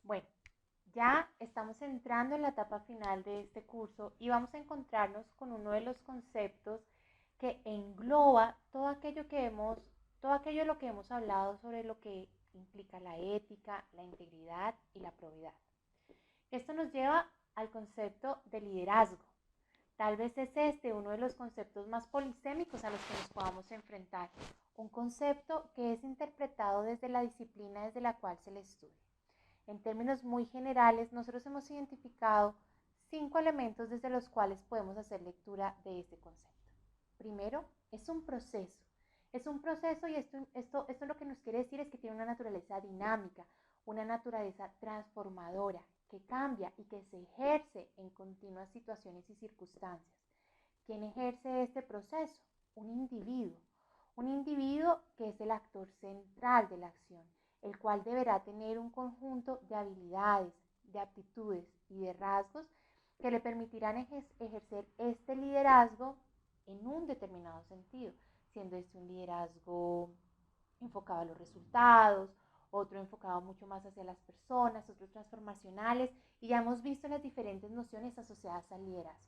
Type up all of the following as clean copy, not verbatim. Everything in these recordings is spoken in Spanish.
Bueno, ya estamos entrando en la etapa final de este curso y vamos a encontrarnos con uno de los conceptos que engloba todo aquello de lo que hemos hablado sobre lo que implica la ética, la integridad y la probidad. Esto nos lleva al concepto de liderazgo. Tal vez es este uno de los conceptos más polisémicos a los que nos podamos enfrentar, un concepto que es interpretado desde la disciplina desde la cual se le estudia. En términos muy generales, nosotros hemos identificado 5 elementos desde los cuales podemos hacer lectura de este concepto. Primero, es un proceso. Es un proceso y esto lo que nos quiere decir es que tiene una naturaleza dinámica, una naturaleza transformadora, que cambia y que se ejerce en continuas situaciones y circunstancias. ¿Quién ejerce este proceso? Un individuo. Un individuo que es el actor central de la acción, el cual deberá tener un conjunto de habilidades, de aptitudes y de rasgos que le permitirán ejercer este liderazgo en un determinado sentido, siendo este un liderazgo enfocado a los resultados, otro enfocado mucho más hacia las personas, otros transformacionales, y ya hemos visto las diferentes nociones asociadas al liderazgo.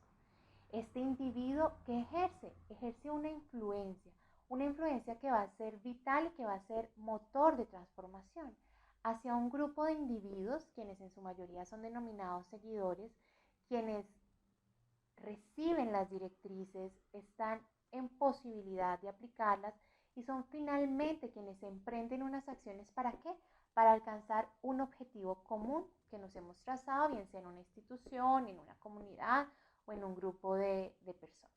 Este individuo que ejerce una influencia que va a ser vital y que va a ser motor de transformación hacia un grupo de individuos, quienes en su mayoría son denominados seguidores, quienes reciben las directrices, están en posibilidad de aplicarlas y son finalmente quienes emprenden unas acciones ¿para qué? Para alcanzar un objetivo común que nos hemos trazado, bien sea en una institución, en una comunidad o en un grupo de personas.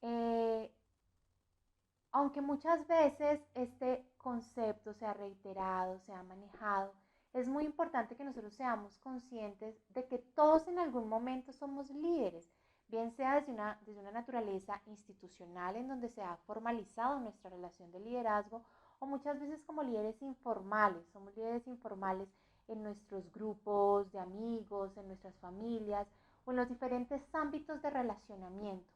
Eh, Aunque muchas veces este concepto se ha reiterado, se ha manejado, es muy importante que nosotros seamos conscientes de que todos en algún momento somos líderes, bien sea desde una naturaleza institucional en donde se ha formalizado nuestra relación de liderazgo o muchas veces como líderes informales. Somos líderes informales en nuestros grupos de amigos, en nuestras familias o en los diferentes ámbitos de relacionamiento.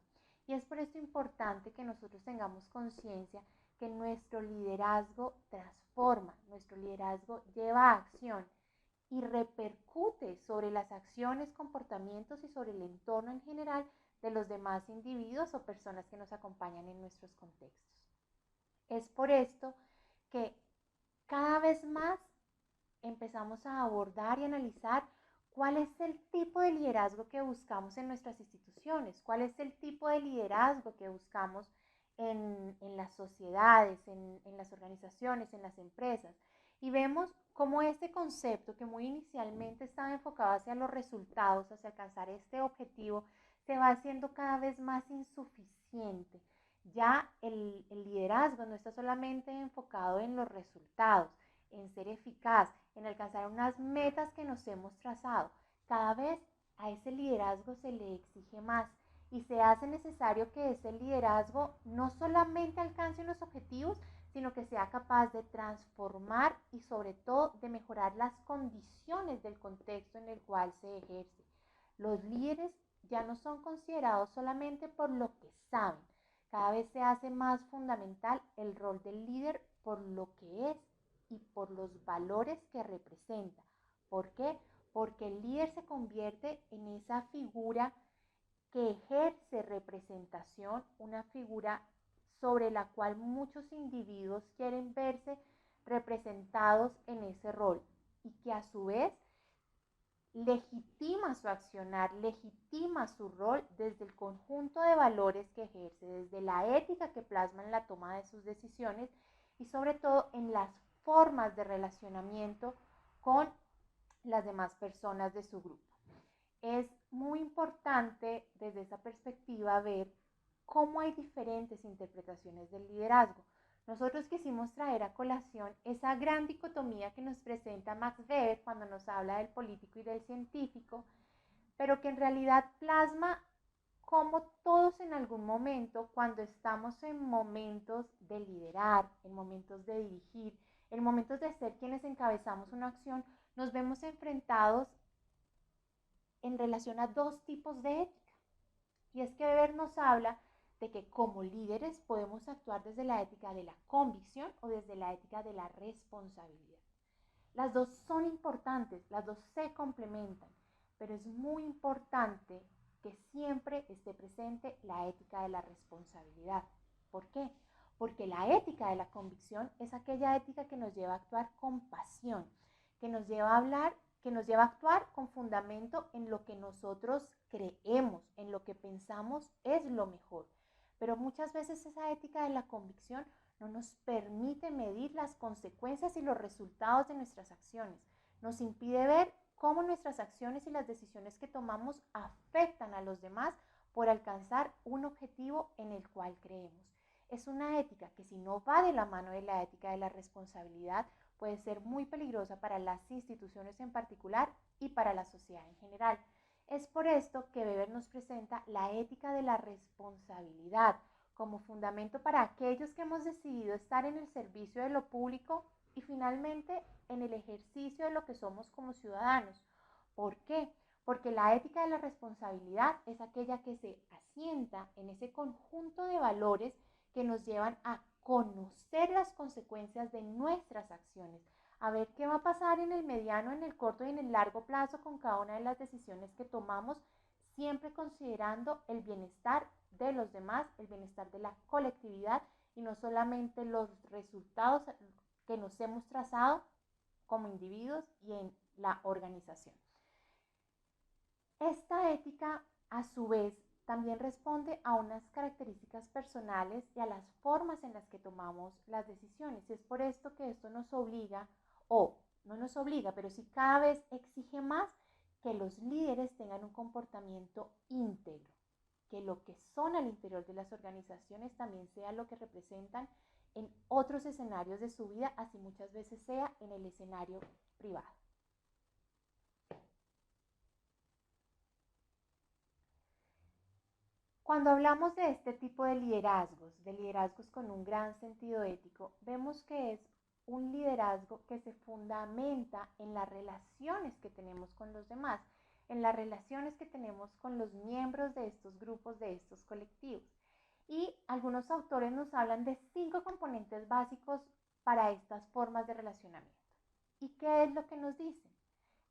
Y es por esto importante que nosotros tengamos conciencia que nuestro liderazgo transforma, nuestro liderazgo lleva a acción y repercute sobre las acciones, comportamientos y sobre el entorno en general de los demás individuos o personas que nos acompañan en nuestros contextos. Es por esto que cada vez más empezamos a abordar y analizar cuál es el tipo de liderazgo que buscamos en nuestras instituciones, cuál es el tipo de liderazgo que buscamos en las sociedades, en las organizaciones, en las empresas. Y vemos cómo este concepto, que muy inicialmente estaba enfocado hacia los resultados, hacia alcanzar este objetivo, se va haciendo cada vez más insuficiente. Ya el liderazgo no está solamente enfocado en los resultados, en ser eficaz, en alcanzar unas metas que nos hemos trazado. Cada vez a ese liderazgo se le exige más y se hace necesario que ese liderazgo no solamente alcance unos objetivos, sino que sea capaz de transformar y sobre todo de mejorar las condiciones del contexto en el cual se ejerce. Los líderes ya no son considerados solamente por lo que saben, cada vez se hace más fundamental el rol del líder por lo que es y por los valores que representa. ¿Por qué? Porque el líder se convierte en esa figura que ejerce representación, una figura sobre la cual muchos individuos quieren verse representados en ese rol y que a su vez legitima su accionar, legitima su rol desde el conjunto de valores que ejerce, desde la ética que plasma en la toma de sus decisiones y sobre todo en las formas de relacionamiento con las demás personas de su grupo. Es muy importante desde esa perspectiva ver cómo hay diferentes interpretaciones del liderazgo. Nosotros quisimos traer a colación esa gran dicotomía que nos presenta Max Weber cuando nos habla del político y del científico, pero que en realidad plasma cómo todos en algún momento, cuando estamos en momentos de liderar, en momentos de dirigir, en momentos de ser quienes encabezamos una acción, nos vemos enfrentados en relación a dos tipos de ética. Y es que Weber nos habla de que como líderes podemos actuar desde la ética de la convicción o desde la ética de la responsabilidad. Las dos son importantes, las dos se complementan, pero es muy importante que siempre esté presente la ética de la responsabilidad. ¿Por qué? Porque la ética de la convicción es aquella ética que nos lleva a actuar con pasión, que nos lleva a hablar, que nos lleva a actuar con fundamento en lo que nosotros creemos, en lo que pensamos es lo mejor. Pero muchas veces esa ética de la convicción no nos permite medir las consecuencias y los resultados de nuestras acciones. Nos impide ver cómo nuestras acciones y las decisiones que tomamos afectan a los demás por alcanzar un objetivo en el cual creemos. Es una ética que, si no va de la mano de la ética de la responsabilidad, puede ser muy peligrosa para las instituciones en particular y para la sociedad en general. Es por esto que Weber nos presenta la ética de la responsabilidad como fundamento para aquellos que hemos decidido estar en el servicio de lo público y finalmente en el ejercicio de lo que somos como ciudadanos. ¿Por qué? Porque la ética de la responsabilidad es aquella que se asienta en ese conjunto de valores que nos llevan a conocer las consecuencias de nuestras acciones, a ver qué va a pasar en el mediano, en el corto y en el largo plazo con cada una de las decisiones que tomamos, siempre considerando el bienestar de los demás, el bienestar de la colectividad y no solamente los resultados que nos hemos trazado como individuos y en la organización. Esta ética, a su vez, también responde a unas características personales y a las formas en las que tomamos las decisiones. Y es por esto que esto nos obliga, o no nos obliga, pero sí cada vez exige más que los líderes tengan un comportamiento íntegro, que lo que son al interior de las organizaciones también sea lo que representan en otros escenarios de su vida, así muchas veces sea en el escenario privado. Cuando hablamos de este tipo de liderazgos con un gran sentido ético, vemos que es un liderazgo que se fundamenta en las relaciones que tenemos con los demás, en las relaciones que tenemos con los miembros de estos grupos, de estos colectivos. Y algunos autores nos hablan de 5 componentes básicos para estas formas de relacionamiento. ¿Y qué es lo que nos dicen?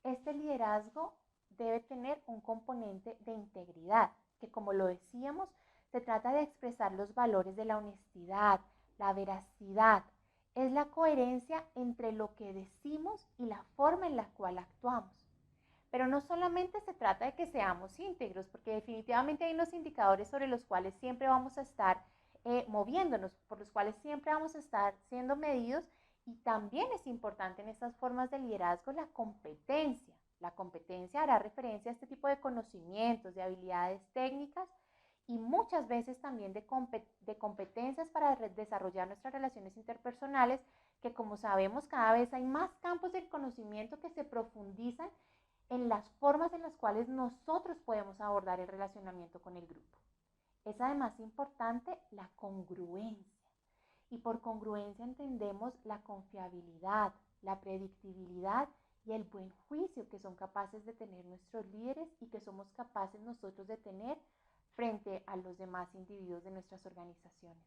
Este liderazgo debe tener un componente de integridad, que como lo decíamos, se trata de expresar los valores de la honestidad, la veracidad, es la coherencia entre lo que decimos y la forma en la cual actuamos. Pero no solamente se trata de que seamos íntegros, porque definitivamente hay unos indicadores sobre los cuales siempre vamos a estar moviéndonos, por los cuales siempre vamos a estar siendo medidos, y también es importante en estas formas de liderazgo la competencia. La competencia hará referencia a este tipo de conocimientos, de habilidades técnicas y muchas veces también de competencias para desarrollar nuestras relaciones interpersonales, que como sabemos cada vez hay más campos del conocimiento que se profundizan en las formas en las cuales nosotros podemos abordar el relacionamiento con el grupo. Es además importante la congruencia. Y por congruencia entendemos la confiabilidad, la predictibilidad y el buen juicio que son capaces de tener nuestros líderes y que somos capaces nosotros de tener frente a los demás individuos de nuestras organizaciones.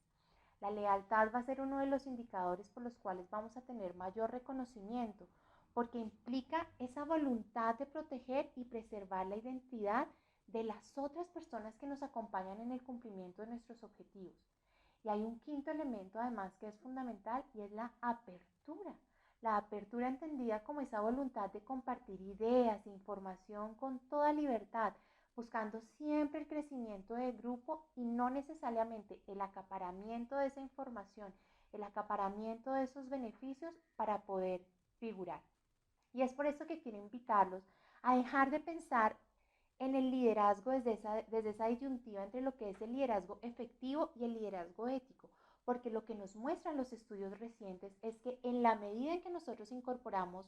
La lealtad va a ser uno de los indicadores por los cuales vamos a tener mayor reconocimiento, porque implica esa voluntad de proteger y preservar la identidad de las otras personas que nos acompañan en el cumplimiento de nuestros objetivos. Y hay un quinto elemento además que es fundamental y es la apertura. La apertura entendida como esa voluntad de compartir ideas e información con toda libertad, buscando siempre el crecimiento del grupo y no necesariamente el acaparamiento de esa información, el acaparamiento de esos beneficios para poder figurar. Y es por eso que quiero invitarlos a dejar de pensar en el liderazgo desde esa disyuntiva entre lo que es el liderazgo efectivo y el liderazgo ético, porque lo que nos muestran los estudios recientes es que en la medida en que nosotros incorporamos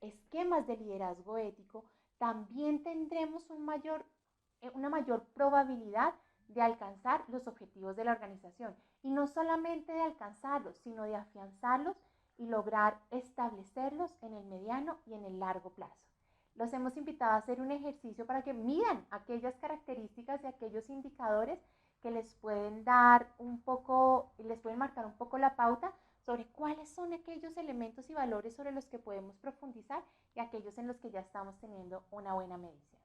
esquemas de liderazgo ético, también tendremos una mayor probabilidad de alcanzar los objetivos de la organización. Y no solamente de alcanzarlos, sino de afianzarlos y lograr establecerlos en el mediano y en el largo plazo. Los hemos invitado a hacer un ejercicio para que midan aquellas características y aquellos indicadores que les pueden dar un poco, les pueden marcar un poco la pauta sobre cuáles son aquellos elementos y valores sobre los que podemos profundizar y aquellos en los que ya estamos teniendo una buena medición.